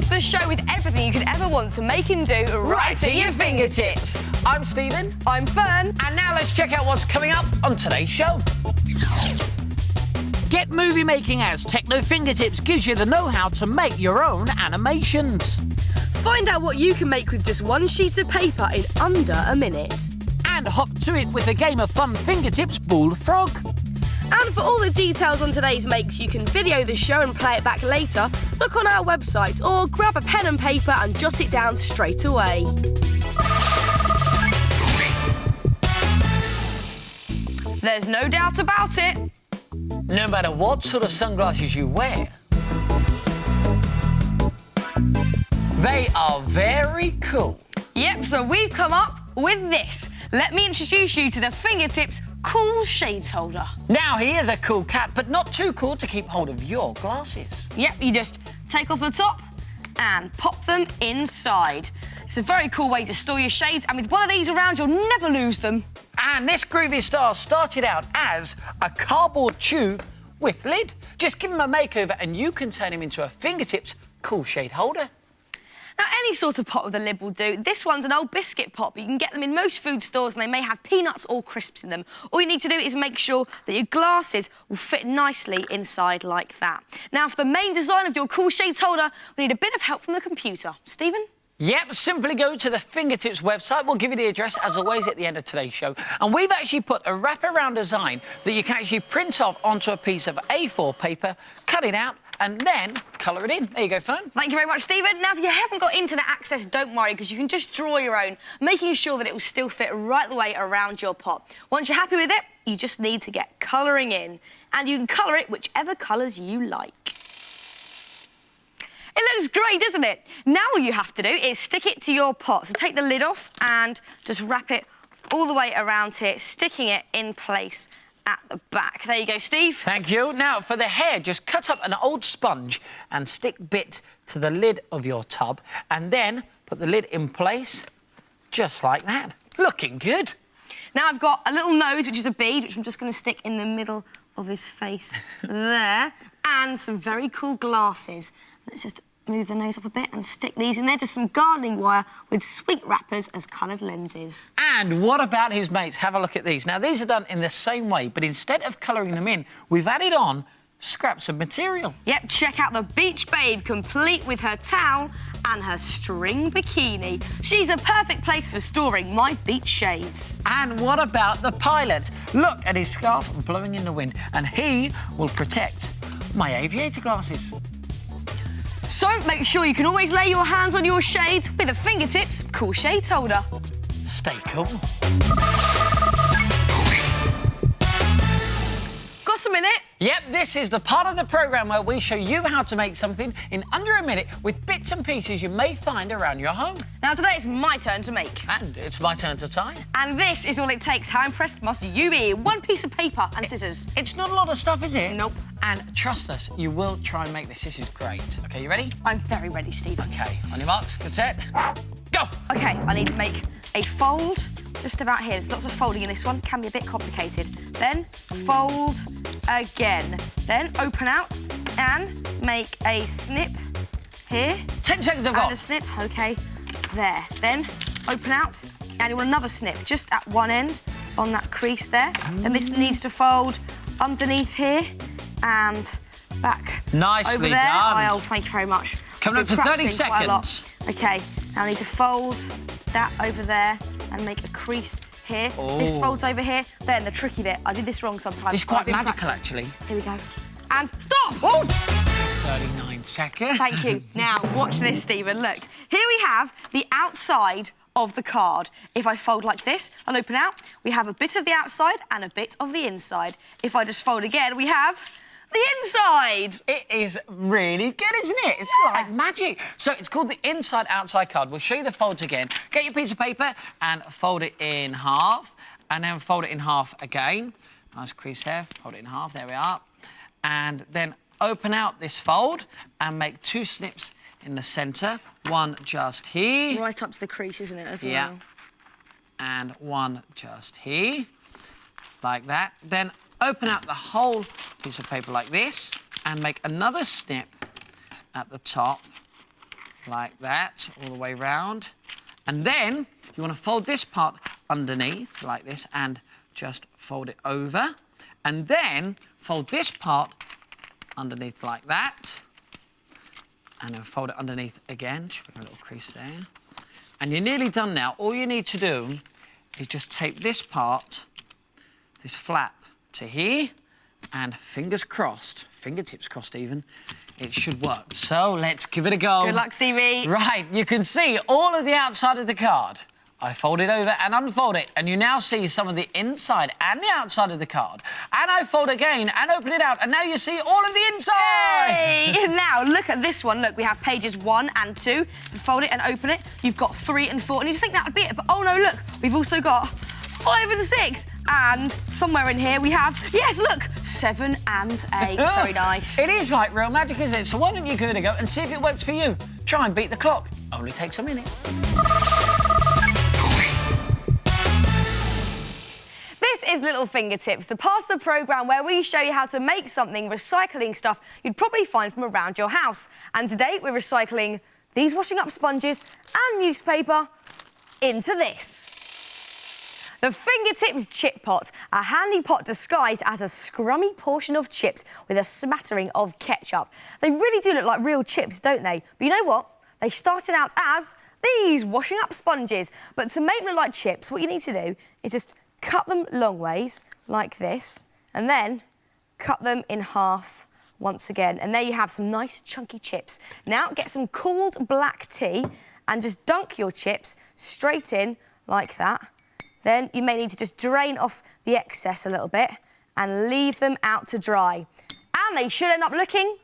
The show with everything you could ever want to make and do right at your fingertips. I'm Stephen. I'm Fern. And now let's check out what's coming up on today's show. Get Movie Making As Techno Fingertips gives you the know-how to make your own animations. Find out what you can make with just one sheet of paper in under a minute. And hop to it with a game of fun fingertips Bullfrog. And for all the details on today's makes, you can video the show and play it back later, look on our website, or grab a pen and paper and jot it down straight away. There's no doubt about it. No matter what sort of sunglasses you wear, they are very cool. Yep, so we've come up with this. Let me introduce you to the Fingertips Cool Shades Holder. Now, he is a cool cat, but not too cool to keep hold of your glasses. Yep, you just take off the top and pop them inside. It's a very cool way to store your shades, and with one of these around, you'll never lose them. And this groovy star started out as a cardboard tube with lid. Just give him a makeover and you can turn him into a Fingertips Cool Shade Holder. Now, any sort of pot with a lid will do. This one's an old biscuit pot, but you can get them in most food stores and they may have peanuts or crisps in them. All you need to do is make sure that your glasses will fit nicely inside like that. Now, for the main design of your Cool Shades holder, we need a bit of help from the computer. Stephen? Yep, simply go to the Fingertips website. We'll give you the address, as always, at the end of today's show. And we've actually put a wraparound design that you can actually print off onto a piece of A4 paper, cut it out, and then colour it in. There you go, Fern. Thank you very much, Stephen. Now, if you haven't got internet access, don't worry, because you can just draw your own, making sure that it will still fit right the way around your pot. Once you're happy with it, you just need to get colouring in. And you can colour it whichever colours you like. It looks great, doesn't it? Now all you have to do is stick it to your pot. So take the lid off and just wrap it all the way around here, sticking it in place at the back. There you go, Steve. Thank you. Now, for the hair, just cut up an old sponge and stick bits to the lid of your tub and then put the lid in place just like that. Looking good. Now I've got a little nose, which is a bead, which I'm just going to stick in the middle of his face there, and some very cool glasses. Let's just move the nose up a bit and stick these in there. Just some gardening wire with sweet wrappers as coloured lenses. And what about his mates? Have a look at these. Now, these are done in the same way, but instead of colouring them in, we've added on scraps of material. Yep, check out the Beach Babe, complete with her towel and her string bikini. She's a perfect place for storing my beach shades. And what about the pilot? Look at his scarf blowing in the wind, and he will protect my aviator glasses. So make sure you can always lay your hands on your shades with a Fingertips Cool Shades holder. Stay cool. Got a minute? Yep, this is the part of the programme where we show you how to make something in under a minute with bits and pieces you may find around your home. Now today it's my turn to make. And it's my turn to tie. And this is all it takes. How impressed must you be? One piece of paper and scissors. It's not a lot of stuff, is it? Nope. And trust us, you will try and make this. This is great. OK, you ready? I'm very ready, Steve. OK, on your marks, get set, go! OK, I need to make a fold just about here. There's lots of folding in this one. Can be a bit complicated. Then fold again. Then open out and make a snip here. 10 seconds I've got. And a snip, OK, there. Then open out and you want another snip just at one end on that crease there. Then this needs to fold underneath here and back Nicely over there. done. Oh, thank you very much. Coming up to 30 seconds. OK, now I need to fold that over there and make a crease here. Oh. This folds over here. Then the tricky bit, I did this wrong sometimes. It's quite I've been magical, practicing. actually. Here we go. And stop! Oh. 39 seconds. Thank you. Now, watch this, Stephen. Look, here we have the outside of the card. If I fold like this and open out, we have a bit of the outside and a bit of the inside. If I just fold again, we have the inside. It is really good, isn't it? It's like magic. So it's called the inside-outside card. We'll show you the folds again. Get your piece of paper and fold it in half. and then fold it in half again. Nice crease here, fold it in half, there we are. And then open out this fold and make 2 snips in the centre. One just here. Right up to the crease, isn't it, as well? Yeah. And one just here, like that. Then open out the whole piece of paper like this and make another snip at the top, like that, all the way round. And then you want to fold this part underneath, like this, and just fold it over. And then fold this part underneath like that. And then fold it underneath again. Just bring a little crease there. And you're nearly done now. All you need to do is just tape this part, this flap, to here, and fingers crossed, fingertips crossed even, it should work. So let's give it a go. Good luck, Stevie. Right, you can see all of the outside of the card. I fold it over and unfold it, and you now see some of the inside and the outside of the card. And I fold again and open it out, and now you see all of the inside! Hey! Now, look at this one. Look, we have pages 1 and 2. You fold it and open it. You've got 3 and 4, and you think that would be it, but oh no, look, we've also got 5 and 6, and somewhere in here we have, yes, look, 7 and 8. Very nice. It is like real magic, isn't it? So why don't you give it a go and see if it works for you? Try and beat the clock. Only takes a minute. This is Little Fingertips, the part of the programme where we show you how to make something recycling stuff you'd probably find from around your house. And today we're recycling these washing up sponges and newspaper into this. The Fingertips Chip Pot, a handy pot disguised as a scrummy portion of chips with a smattering of ketchup. They really do look like real chips, don't they? But you know what? They started out as these washing up sponges. But to make them look like chips, what you need to do is just cut them long ways, like this, and then cut them in half once again. And there you have some nice chunky chips. Now get some cooled black tea and just dunk your chips straight in like that. Then you may need to just drain off the excess a little bit and leave them out to dry. And they should end up looking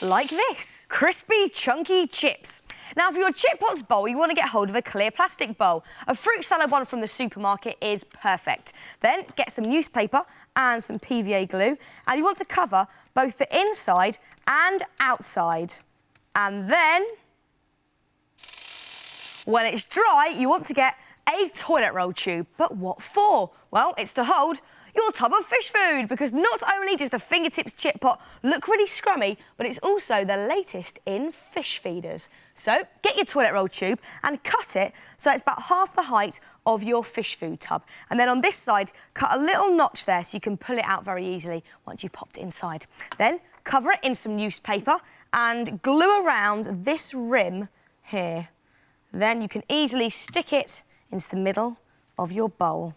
like this. Crispy, chunky chips. Now, for your chip pots bowl, you want to get hold of a clear plastic bowl. A fruit salad one from the supermarket is perfect. Then get some newspaper and some PVA glue, and you want to cover both the inside and outside. And then, when it's dry, you want to get a toilet roll tube. But what for? Well, it's to hold your tub of fish food, because not only does the Fingertips chip pot look really scrummy, but it's also the latest in fish feeders. So get your toilet roll tube and cut it so it's about half the height of your fish food tub. And then on this side, cut a little notch there so you can pull it out very easily once you've popped it inside. Then cover it in some newspaper and glue around this rim here. Then you can easily stick it into the middle of your bowl.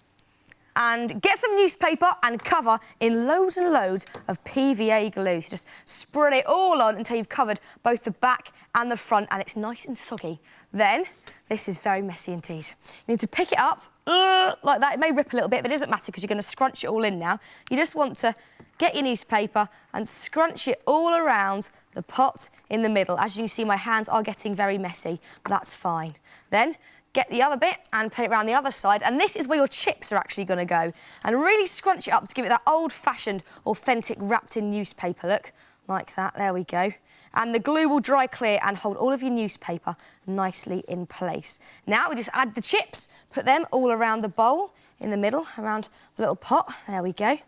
And get some newspaper and cover in loads and loads of PVA glue. So just spread it all on until you've covered both the back and the front, and it's nice and soggy. Then, this is very messy indeed. You need to pick it up like that. It may rip a little bit, but it doesn't matter because you're going to scrunch it all in now. You just want to get your newspaper and scrunch it all around the pot in the middle. As you can see, my hands are getting very messy, but that's fine. Then, get the other bit and put it around the other side, and this is where your chips are actually going to go. And really scrunch it up to give it that old-fashioned, authentic, wrapped-in newspaper look, like that. There we go. And the glue will dry clear and hold all of your newspaper nicely in place. Now we just add the chips, put them all around the bowl, in the middle, around the little pot. There we go.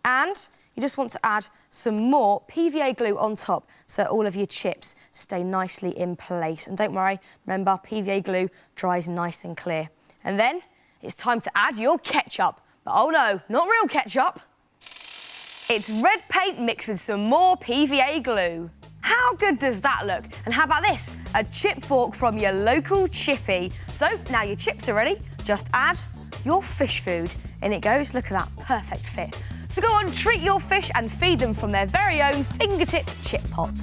And you just want to add some more PVA glue on top so all of your chips stay nicely in place. And don't worry, remember, PVA glue dries nice and clear. And then it's time to add your ketchup. But oh no, not real ketchup. It's red paint mixed with some more PVA glue. How good does that look? And how about this? A chip fork from your local chippy. So now your chips are ready, just add your fish food. In it goes, look at that, perfect fit. So go on, treat your fish and feed them from their very own Fingertips chip pot.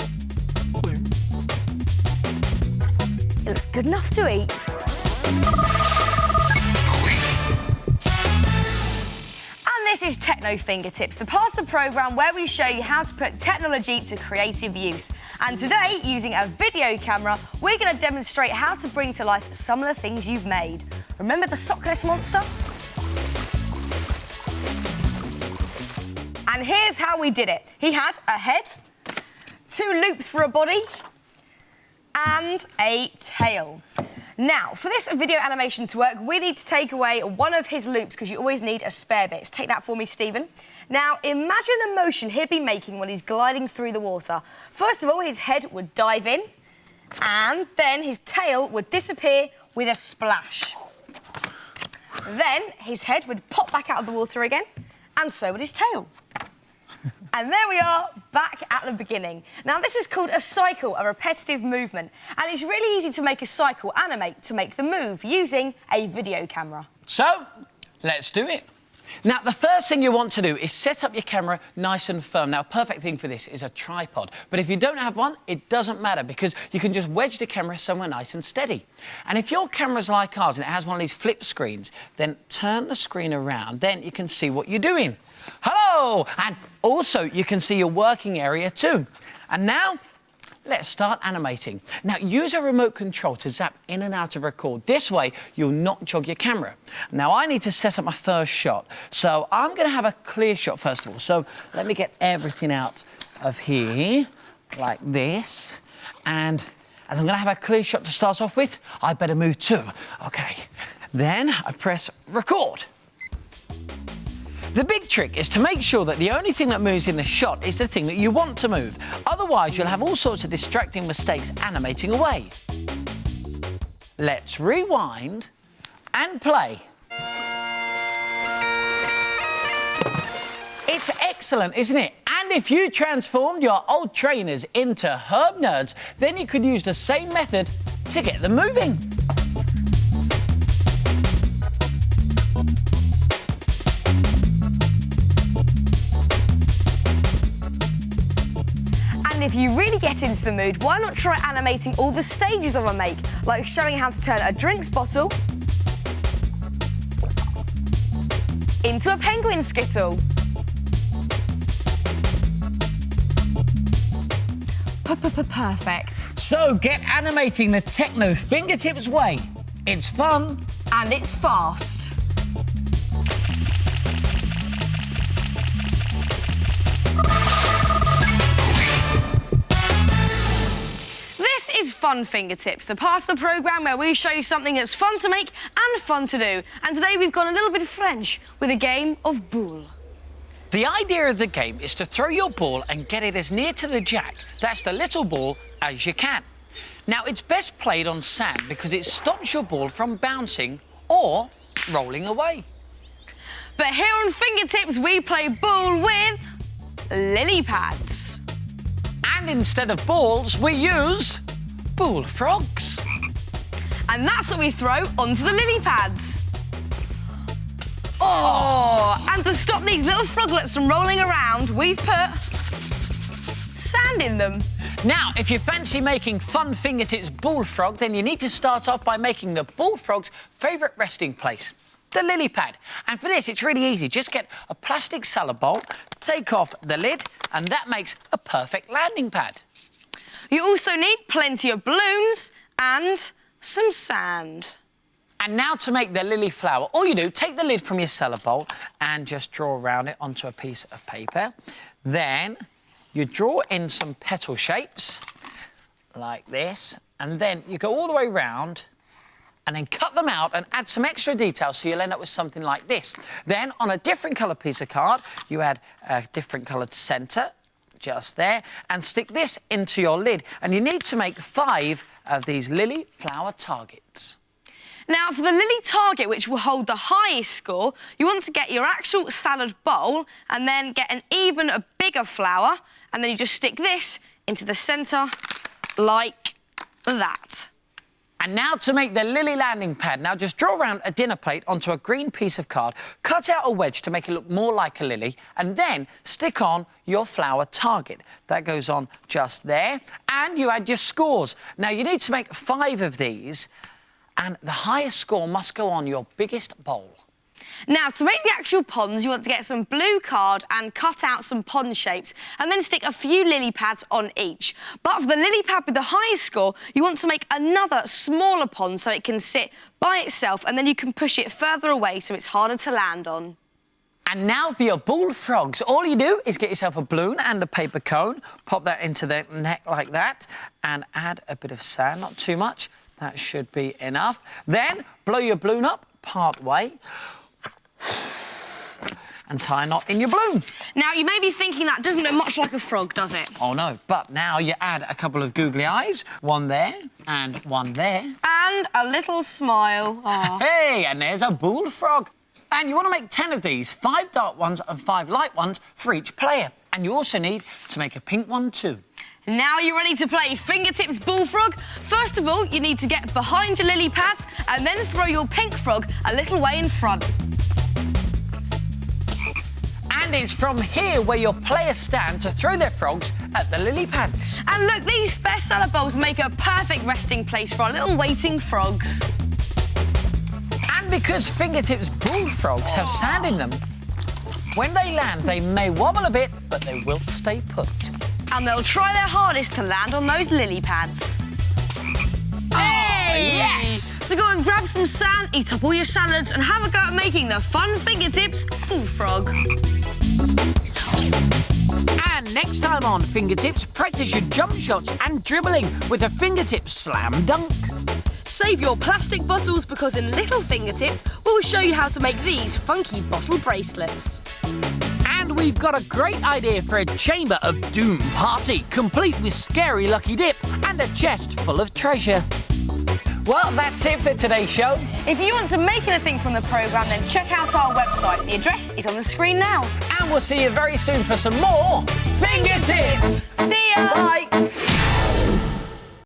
It looks good enough to eat. And this is Techno Fingertips, the part of the programme where we show you how to put technology to creative use. And today, using a video camera, we're going to demonstrate how to bring to life some of the things you've made. Remember the sockless monster? And here's how we did it. He had a head, 2 loops for a body, and a tail. Now, for this video animation to work, we need to take away one of his loops because you always need a spare bit. So take that for me, Stephen. Now, imagine the motion he'd be making when he's gliding through the water. First of all, his head would dive in, and then his tail would disappear with a splash. Then his head would pop back out of the water again, and so would his tail. And there we are, back at the beginning. Now, this is called a cycle, a repetitive movement. And it's really easy to make a cycle animate to make the move using a video camera. So, let's do it. Now, the first thing you want to do is set up your camera nice and firm. Now, a perfect thing for this is a tripod. But if you don't have one, it doesn't matter because you can just wedge the camera somewhere nice and steady. And if your camera's like ours and it has one of these flip screens, then turn the screen around, then you can see what you're doing. Hello! And also, you can see your working area too. And now, let's start animating. Now, use a remote control to zap in and out of record. This way, you'll not jog your camera. Now, I need to set up my first shot. So, I'm going to have a clear shot first of all. So, let me get everything out of here, like this. And as I'm going to have a clear shot to start off with, I better move too. OK. Then, I press record. The big trick is to make sure that the only thing that moves in the shot is the thing that you want to move. Otherwise, you'll have all sorts of distracting mistakes animating away. Let's rewind and play. It's excellent, isn't it? And if you transformed your old trainers into herb nerds, then you could use the same method to get them moving. And if you really get into the mood, why not try animating all the stages of a make, like showing how to turn a drinks bottle into a penguin skittle. Perfect. So get animating the techno fingertips way. It's fun. And it's fast. Fun Fingertips, the part of the programme where we show you something that's fun to make and fun to do. And today we've got a little bit of French with a game of boule. The idea of the game is to throw your ball and get it as near to the jack, that's the little ball, as you can. Now, it's best played on sand because it stops your ball from bouncing or rolling away. But here on Fingertips, we play boule with lily pads. And instead of balls, we use bullfrogs. And that's what we throw onto the lily pads. Oh, and to stop these little froglets from rolling around, we've put sand in them. Now, if you fancy making Fun Fingertips bullfrog, then you need to start off by making the bullfrog's favourite resting place, the lily pad. And for this, it's really easy. Just get a plastic salad bowl, take off the lid, and that makes a perfect landing pad. You also need plenty of balloons and some sand. And now to make the lily flower, all you do, take the lid from your salad bowl and just draw around it onto a piece of paper. Then you draw in some petal shapes, like this, and then you go all the way round and then cut them out and add some extra details so you'll end up with something like this. Then, on a different coloured piece of card, you add a different coloured centre, just there, and stick this into your lid. And you need to make 5 of these lily flower targets. Now, for the lily target, which will hold the highest score, you want to get your actual salad bowl and then get an even bigger flower, and then you just stick this into the centre like that. And now to make the lily landing pad. Now just draw around a dinner plate onto a green piece of card, cut out a wedge to make it look more like a lily, and then stick on your flower target. That goes on just there, and you add your scores. Now you need to make 5 of these, and the highest score must go on your biggest bowl. Now, to make the actual ponds, you want to get some blue card and cut out some pond shapes and then stick a few lily pads on each. But for the lily pad with the highest score, you want to make another smaller pond so it can sit by itself and then you can push it further away so it's harder to land on. And now for your bullfrogs. All you do is get yourself a balloon and a paper cone, pop that into the neck like that, and add a bit of sand, not too much. That should be enough. Then blow your balloon up part way and tie a knot in your balloon. Now, you may be thinking that doesn't look much like a frog, does it? Oh, no. But now you add a couple of googly eyes, one there and one there. And a little smile. Aww. Hey, and there's a bullfrog. And you want to make 10 of these, 5 dark ones and 5 light ones for each player. And you also need to make a pink one too. Now you're ready to play Fingertips Bullfrog. First of all, you need to get behind your lily pads and then throw your pink frog a little way in front. And it's from here where your players stand to throw their frogs at the lily pads. And look, these bestseller bowls make a perfect resting place for our little waiting frogs. And because Fingertips bullfrogs have sand in them, when they land, they may wobble a bit, but they will stay put. And they'll try their hardest to land on those lily pads. Hey! Yes! So go and grab some sand, eat up all your salads, and have a go at making the fun Fingertips Bullfrog. And next time on Fingertips, practice your jump shots and dribbling with a Fingertips slam dunk. Save your plastic bottles because in Little Fingertips, we'll show you how to make these funky bottle bracelets. And we've got a great idea for a Chamber of Doom party, complete with scary lucky dip and a chest full of treasure. Well, that's it for today's show. If you want to make anything from the programme, then check out our website. The address is on the screen now. And we'll see you very soon for some more Fingertips. See ya! Bye.